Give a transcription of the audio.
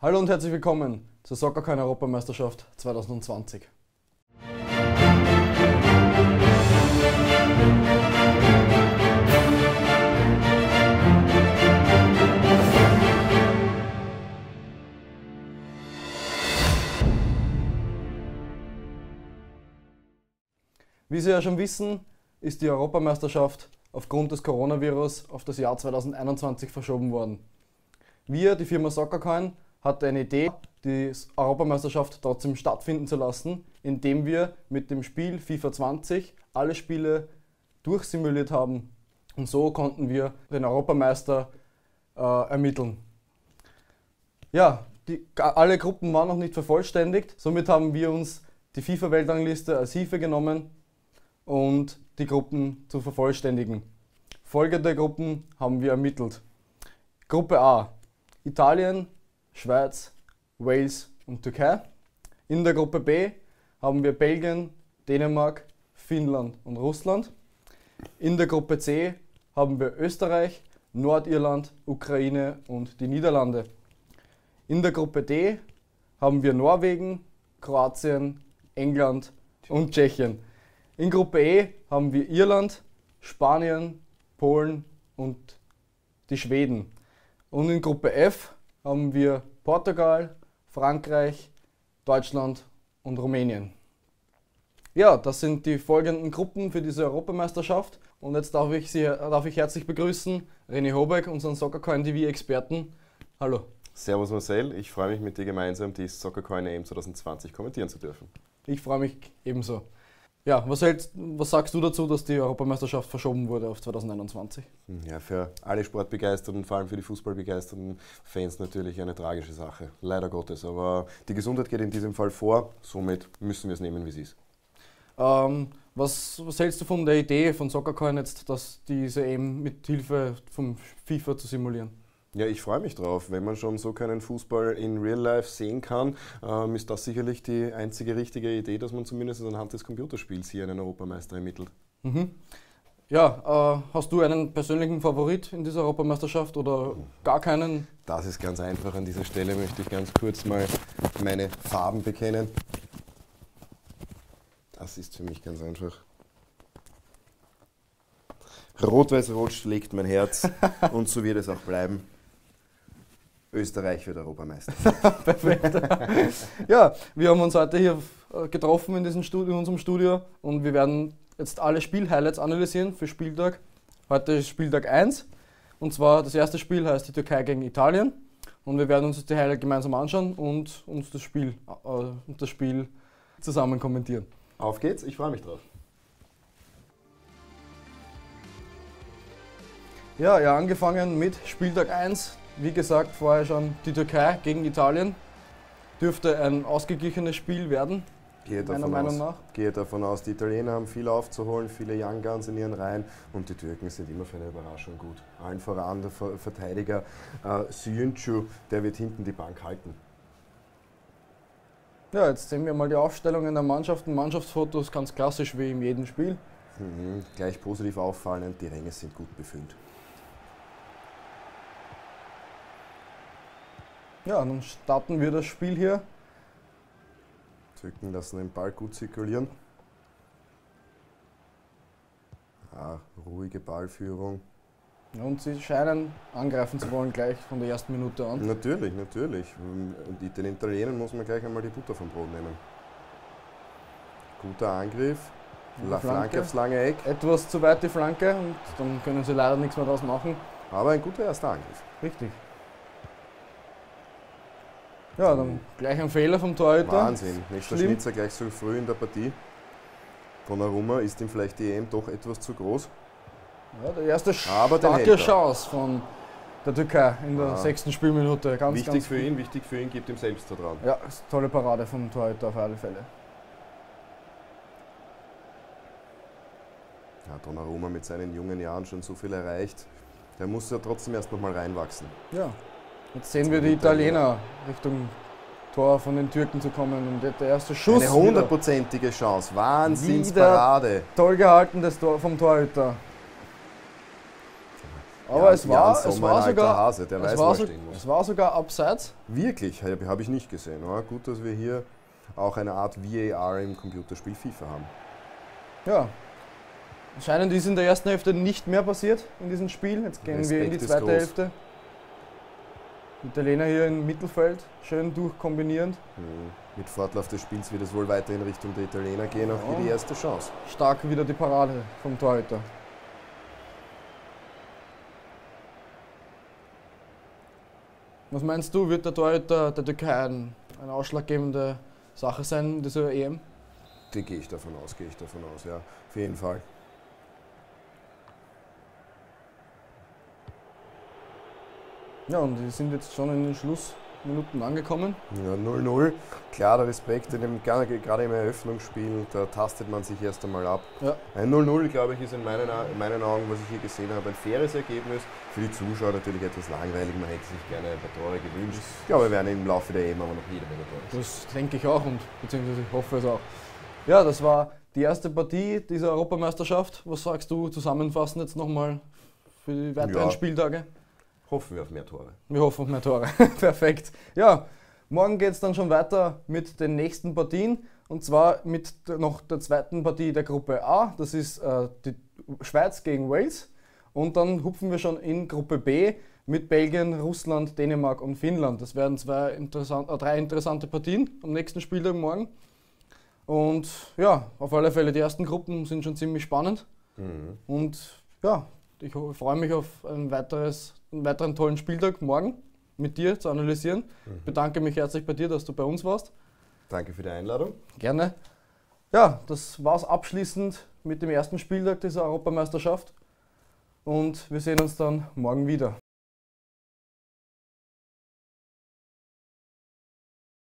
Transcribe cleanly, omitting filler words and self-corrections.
Hallo und herzlich willkommen zur Soccercoin Europameisterschaft 2020. Wie Sie ja schon wissen, ist die Europameisterschaft aufgrund des Coronavirus auf das Jahr 2021 verschoben worden. Wir, die Firma Soccercoin, hatten eine Idee, die Europameisterschaft trotzdem stattfinden zu lassen, indem wir mit dem Spiel FIFA 20 alle Spiele durchsimuliert haben. Und so konnten wir den Europameister ermitteln. Ja, alle Gruppen waren noch nicht vervollständigt, somit haben wir uns die FIFA-Weltrangliste als Hilfe genommen und die Gruppen zu vervollständigen. Folgende Gruppen haben wir ermittelt. Gruppe A: Italien, Schweiz, Wales und Türkei. In der Gruppe B haben wir Belgien, Dänemark, Finnland und Russland. In der Gruppe C haben wir Österreich, Nordirland, Ukraine und die Niederlande. In der Gruppe D haben wir Norwegen, Kroatien, England und Tschechien. In Gruppe E haben wir Irland, Spanien, Polen und die Schweden. Und in Gruppe F haben wir Portugal, Frankreich, Deutschland und Rumänien. Ja, das sind die folgenden Gruppen für diese Europameisterschaft. Und jetzt darf ich herzlich begrüßen René Hobeck, unseren Soccercoin TV-Experten. Hallo. Servus Marcel, ich freue mich mit dir gemeinsam die Soccercoin EM 2020 kommentieren zu dürfen. Ich freue mich ebenso. Ja, was sagst du dazu, dass die Europameisterschaft verschoben wurde auf 2021? Ja, für alle Sportbegeisterten, vor allem für die Fußballbegeisterten Fans natürlich eine tragische Sache, leider Gottes. Aber die Gesundheit geht in diesem Fall vor, somit müssen wir es nehmen, wie es ist. Was hältst du von der Idee von Soccercoin jetzt, dass diese EM mit Hilfe vom FIFA zu simulieren? Ja, ich freue mich drauf. Wenn man schon so keinen Fußball in Real Life sehen kann, ist das sicherlich die einzige richtige Idee, dass man zumindest anhand des Computerspiels hier einen Europameister ermittelt. Mhm. Ja, hast du einen persönlichen Favorit in dieser Europameisterschaft oder gar keinen? Das ist ganz einfach. An dieser Stelle möchte ich ganz kurz mal meine Farben bekennen. Das ist für mich ganz einfach. Rot-Weiß-Rot schlägt mein Herz und so wird es auch bleiben. Österreich wird Europameister. Perfekt. Ja, wir haben uns heute hier getroffen in unserem Studio und wir werden jetzt alle Spiel-Highlights analysieren für Spieltag. Heute ist Spieltag 1 und zwar das erste Spiel heißt die Türkei gegen Italien und wir werden uns die Highlights gemeinsam anschauen und uns das Spiel zusammen kommentieren. Auf geht's, ich freue mich drauf. Ja, angefangen mit Spieltag 1. Wie gesagt, vorher schon die Türkei gegen Italien. Dürfte ein ausgeglichenes Spiel werden, meiner Meinung nach. Gehe davon aus, die Italiener haben viel aufzuholen, viele Young Guns in ihren Reihen und die Türken sind immer für eine Überraschung gut. Allen voran der Verteidiger Söyüncü, der wird hinten die Bank halten. Ja, jetzt sehen wir mal die Aufstellungen der Mannschaften. Mannschaftsfotos ganz klassisch wie in jedem Spiel. Gleich positiv auffallend, die Ränge sind gut befüllt. Ja, dann starten wir das Spiel hier. Türken lassen den Ball gut zirkulieren. Ruhige Ballführung. Und sie scheinen angreifen zu wollen, gleich von der ersten Minute an. Natürlich. Und den Italienern muss man gleich einmal die Butter vom Brot nehmen. Guter Angriff. Flanke aufs lange Eck. Etwas zu weit die Flanke und dann können sie leider nichts mehr draus machen. Aber ein guter erster Angriff. Richtig. Ja, dann gleich ein Fehler vom Torhüter. Wahnsinn, nächster Schnitzer gleich so früh in der Partie. Donnarumma ist ihm vielleicht die EM doch etwas zu groß. Ja, der erste starke Chance von der Türkei in der 6. Spielminute. Wichtig für ihn, gibt ihm Selbstvertrauen. Ja, ist eine tolle Parade vom Torhüter auf alle Fälle. Ja, Donnarumma mit seinen jungen Jahren schon so viel erreicht. Der muss ja trotzdem erst noch mal reinwachsen. Ja. Jetzt sehen wir die Italiener Richtung Tor von den Türken zu kommen und der erste Schuss. Eine hundertprozentige Chance, Wahnsinnsparade. Toll gehalten vom Torhüter. Aber Ja, es war Sommer ein alter sogar, Hase, der weiß, wo er stehen muss. es war sogar abseits. Wirklich? Habe ich nicht gesehen. Ja, gut, dass wir hier auch eine Art VAR im Computerspiel FIFA haben. Ja. Anscheinend ist in der ersten Hälfte nicht mehr passiert in diesem Spiel. Jetzt gehen wir in die Respekt ist zweite groß. Hälfte. Die Italiener hier im Mittelfeld, schön durchkombinierend. Mit Fortlauf des Spiels wird es wohl weiter in Richtung der Italiener gehen. Auch hier die erste Chance. Stark wieder die Parade vom Torhüter. Was meinst du, wird der Torhüter der Türkei eine ausschlaggebende Sache sein in dieser EM? Gehe ich davon aus, ja. Auf jeden Fall. Ja, und die sind jetzt schon in den Schlussminuten angekommen. Ja, 0-0. Klarer Respekt, gerade im Eröffnungsspiel, da tastet man sich erst einmal ab. Ja. Ein 0-0, glaube ich, ist in meinen Augen, was ich hier gesehen habe, ein faires Ergebnis. Für die Zuschauer natürlich etwas langweilig, man hätte sich gerne ein paar Tore gewünscht. Ich glaube, wir werden im Laufe der EM aber noch jede Menge Tore sehen. Das denke ich auch und beziehungsweise ich hoffe es auch. Ja, das war die erste Partie dieser Europameisterschaft. Was sagst du zusammenfassend jetzt nochmal für die weiteren Spieltage? Hoffen wir auf mehr Tore. Wir hoffen auf mehr Tore. Perfekt. Ja, morgen geht es dann schon weiter mit den nächsten Partien. Und zwar mit noch der zweiten Partie der Gruppe A. Das ist die Schweiz gegen Wales. Und dann hupfen wir schon in Gruppe B mit Belgien, Russland, Dänemark und Finnland. Das werden drei interessante Partien am nächsten Spieltag morgen. Und ja, auf alle Fälle, die ersten Gruppen sind schon ziemlich spannend. Und ja, ich freue mich auf einen weiteren tollen Spieltag morgen mit dir zu analysieren. Ich bedanke mich herzlich bei dir, dass du bei uns warst. Danke für die Einladung. Gerne. Ja, das war's abschließend mit dem ersten Spieltag dieser Europameisterschaft. Und wir sehen uns dann morgen wieder.